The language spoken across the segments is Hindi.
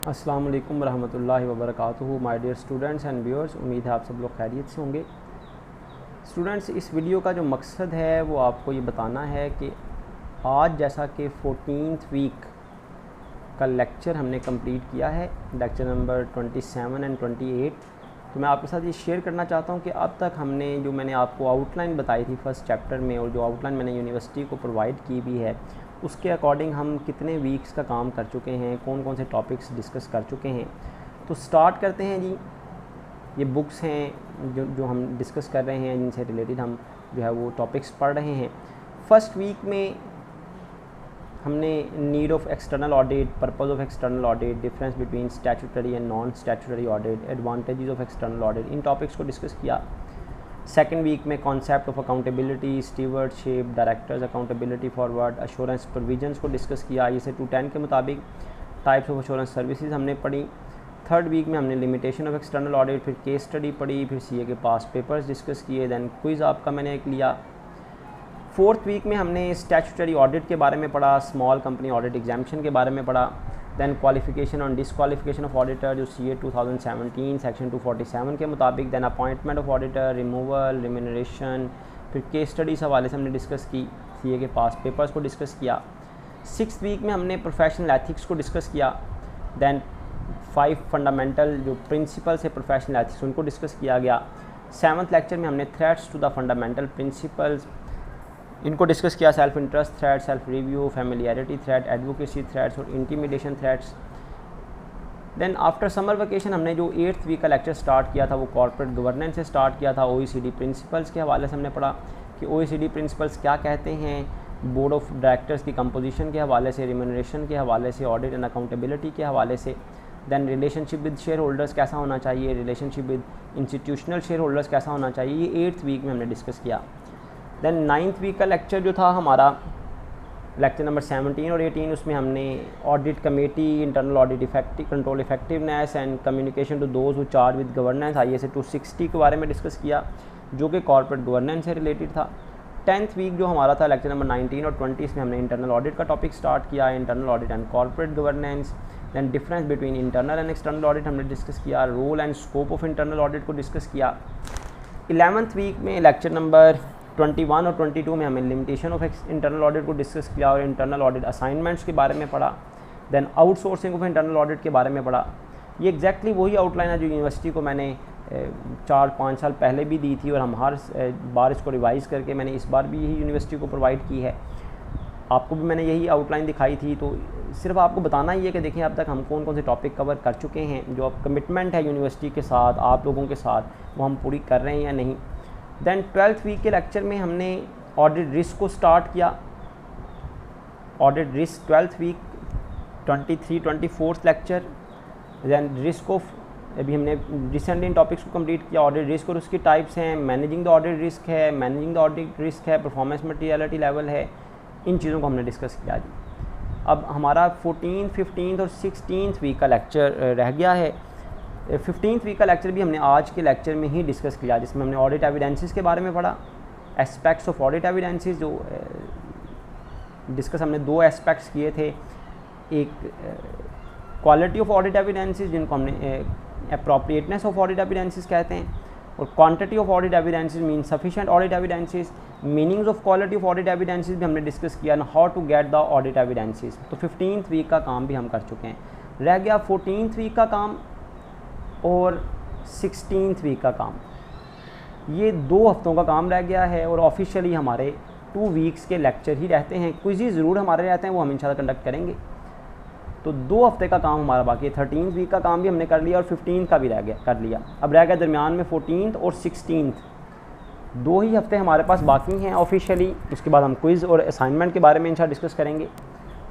अस्सलाम वालेकुम रहमतुल्लाहि व बरकातुहू। My dear students and viewers, उम्मीद है आप सब लोग खैरियत से होंगे। स्टूडेंट्स, इस वीडियो का जो मकसद है वो आपको ये बताना है कि आज जैसा कि 14th वीक का लेक्चर हमने कंप्लीट किया है, लेक्चर नंबर 27 एंड 28, तो मैं आपके साथ ये शेयर करना चाहता हूँ कि अब तक हमने जो मैंने आपको आउटलाइन बताई थी फर्स्ट चैप्टर में, और जो आउटलाइन मैंने यूनिवर्सिटी को प्रोवाइड की भी है, उसके अकॉर्डिंग हम कितने वीक्स का काम कर चुके हैं, कौन कौन से टॉपिक्स डिस्कस कर चुके हैं। तो स्टार्ट करते हैं जी। ये बुक्स हैं जो हम डिस्कस कर रहे हैं, जिनसे रिलेटेड हम जो है वो टॉपिक्स पढ़ रहे हैं। फर्स्ट वीक में हमने need of external audit, purpose of external audit, difference between statutory and non statutory audit, advantages of external audit, in topics को डिस्कस किया। सेकेंड वीक में concept of accountability, stewardship, directors accountability forward, assurance provisions को डिस्कस किया। ISA 210 के मुताबिक टाइप्स ऑफ अश्योरेंस सर्विसेज हमने पढ़ी। थर्ड वीक में हमने लिमिटेशन ऑफ एक्सटर्नल ऑडिट, फिर केस स्टडी पढ़ी, फिर CA के पास पेपर्स डिस्कस किए, दैन क्विज़ आपका मैंने एक लिया। फोर्थ वीक में हमने स्टैट्यूटरी ऑडिट के बारे में पढ़ा, स्मॉल कंपनी ऑडिट एग्जाम्पशन के बारे में पढ़ा, then qualification on disqualification of auditor जो CA 2017 सेक्शन 247 के मुताबिक, then appointment of auditor, removal, remuneration, फिर केस स्टडीज़ हवाले से हमने डिस्कस की, CA के पास पेपर्स को डिस्कस किया। सिक्स वीक में हमने प्रोफेशनल एथिक्स को डिस्कस किया, दैन 5 फंडामेंटल जो प्रिंसिपल्स है प्रोफेशनल एथिक्स उनको डिस्कस किया गया। सेवन्थ लेक्चर में हमने threats to the fundamental principles इनको डिस्कस किया, self interest threat, self review, familiarity threat, advocacy threats और intimidation threats. Then after summer vacation हमने जो 8th वीक का लेक्चर स्टार्ट किया था वो कॉर्पोरेट गवर्नेंस से स्टार्ट किया था। OECD प्रिंसिपल्स के हवाले से हमने पढ़ा कि OECD प्रिंसिपल्स क्या कहते हैं, बोर्ड ऑफ डायरेक्टर्स की कंपोजिशन के हवाले से, रिम्यूनरेशन के हवाले से, ऑडिट एंड अकाउंटेबिलिटी के हवाले से। Then relationship with share holders कैसा होना चाहिए, relationship with institutional share holders कैसा होना चाहिए, ये 8th वीक में हमने डिस्कस किया। दैन 9th वीक का लेक्चर जो था हमारा लेक्चर नंबर 17 और 18, उसमें हमने audit committee, internal audit effective control effectiveness and communication to those who charge with governance ISA 260 के बारे में डिस्कस किया, जो कि कॉर्पोरेट गवर्नेंस से रिलेटेड था। 10th वीक जो हमारा था लेक्चर नंबर 19 और 20, इसमें हमने इंटरनल ऑडिट का टॉपिक स्टार्ट किया, internal audit and corporate governance. Then difference between internal and external audit हमने डिस्कस किया, role and scope of internal audit को डिस्कस किया। 11th वीक में लेक्चर नंबर 21 और 22 में हमें लिमिटेशन ऑफ इंटरनल ऑडिट को डिस्कस किया और इंटरनल ऑडिट असाइनमेंट्स के बारे में पढ़ा। Then outsourcing of internal audit के बारे में पढ़ा। ये एग्जैक्टली वही आउटलाइन है जो यूनिवर्सिटी को मैंने 4-5 साल पहले भी दी थी, और हम हर बार इसको रिवाइज़ करके मैंने इस बार भी यही यूनिवर्सिटी को प्रोवाइड की है। आपको भी मैंने यही आउटलाइन दिखाई थी। तो सिर्फ आपको बताना ही है कि देखें अब तक हम कौन कौन से टॉपिक कवर कर चुके हैं, जो अब कमिटमेंट है यूनिवर्सिटी के साथ, आप लोगों के साथ, वो हम पूरी कर रहे हैं या नहीं। दैन 12th वीक के लेक्चर में हमने ऑडिट रिस्क को स्टार्ट किया। Audit risk 12th week 23-24 lecture. Then risk of, अभी हमने रिसेंटली इन टॉपिक्स को कंप्लीट किया। ऑडिट रिस्क और उसकी टाइप्स हैं, मैनेजिंग द ऑडिट रिस्क है, मैनेजिंग द ऑडिट रिस्क है, परफॉर्मेंस मटेरियलिटी लेवल है, इन चीज़ों को हमने डिस्कस किया जी। अब हमारा 14th, 15th और 16th वीक का लेक्चर रह गया है। 15th वीक का लेक्चर भी हमने आज के लेक्चर में ही डिस्कस किया, जिसमें हमने ऑडिट एविडेंसेस के बारे में पढ़ा, एस्पेक्ट्स ऑफ ऑडिट एविडेंसेस। जो डिस्कस हमने 2 एस्पेक्ट्स किए थे, एक क्वालिटी ऑफ ऑडिट एविडेंसेस जिनको हमने अप्रोप्रिएटनेस ऑफ ऑडिट एविडेंसेस कहते हैं, और quantity of audit evidences mean sufficient audit evidences. Meanings of quality of audit evidences भी हमने डिस्कस किया, ना how to get the audit evidences. तो 15th वीक का काम भी हम कर चुके हैं। रह गया 14th वीक का काम और 16th वीक का काम। ये 2 हफ्तों का काम रह गया है, और ऑफिशियली हमारे 2 वीक्स के लेक्चर ही रहते हैं। क्विज़ ज़रूर हमारे रहते हैं, वो हम इंशाल्लाह कंडक्ट करेंगे। तो 2 हफ्ते का काम हमारा बाकी है। 13th वीक का काम भी हमने कर लिया और 15th का भी रह गया कर लिया। अब रह गया दरमियान में 14th और 16th, 2 ही हफ्ते हमारे पास बाकी हैं ऑफिशियली। उसके बाद हम क्विज़ और असाइनमेंट के बारे में इंशाल्लाह डिस्कस करेंगे।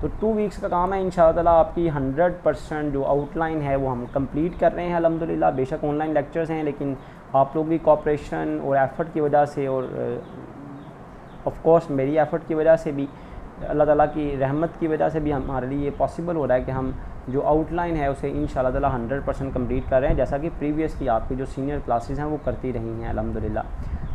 तो 2 वीक्स का काम है इंशाअल्लाह। आपकी 100% जो आउटलाइन है वो हम कंप्लीट कर रहे हैं अल्हम्दुलिल्लाह। बेशक ऑनलाइन लेक्चर्स हैं, लेकिन आप लोग की कोऑपरेशन और एफ़र्ट की वजह से, और ऑफ कोर्स मेरी एफ़र्ट की वजह से भी, अल्लाह ताला की रहमत की वजह से भी हमारे लिए ये पॉसिबल हो रहा है कि हम जो आउटलाइन है उसे इंशाअल्लाह ताला 100% कंप्लीट कर रहे हैं, जैसा कि प्रीवियसली आपकी जो सीनियर क्लासेस हैं वो करती रही हैं अल्हम्दुलिल्लाह।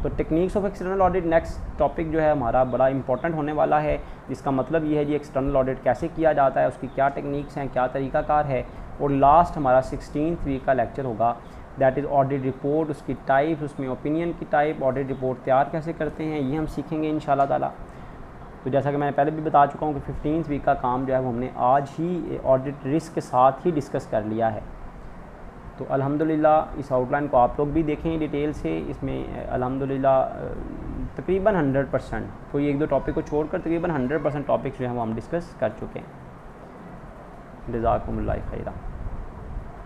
तो techniques of external audit next topic जो है हमारा बड़ा इंपॉर्टेंट होने वाला है, जिसका मतलब ये है जी एक्सटर्नल ऑडिट कैसे किया जाता है, उसकी क्या टेक्निक्स हैं, क्या तरीक़ाकार है, और लास्ट हमारा 16th वीक का लेक्चर होगा, दैट इज़ ऑडिट रिपोर्ट, उसकी टाइप, उसमें ओपिनियन की टाइप, ऑडिट रिपोर्ट तैयार कैसे करते हैं, ये हम सीखेंगे इंशाल्लाह ताला। तो जैसा कि मैंने पहले भी बता चुका हूँ कि 15th वीक का काम जो है वो हमने आज ही ऑडिट रिस्क के साथ ही डिस्कस कर लिया है। तो अल्हम्दुलिल्लाह इस आउटलाइन को आप लोग भी देखें डिटेल से, इसमें अल्हम्दुलिल्लाह तकरीबन 100%, कोई एक दो टॉपिक को छोड़कर तकरीबन 100% टॉपिक्स जो हैं वो हम डिस्कस कर चुके हैं। जज़ाकुमुल्लाह खैरा।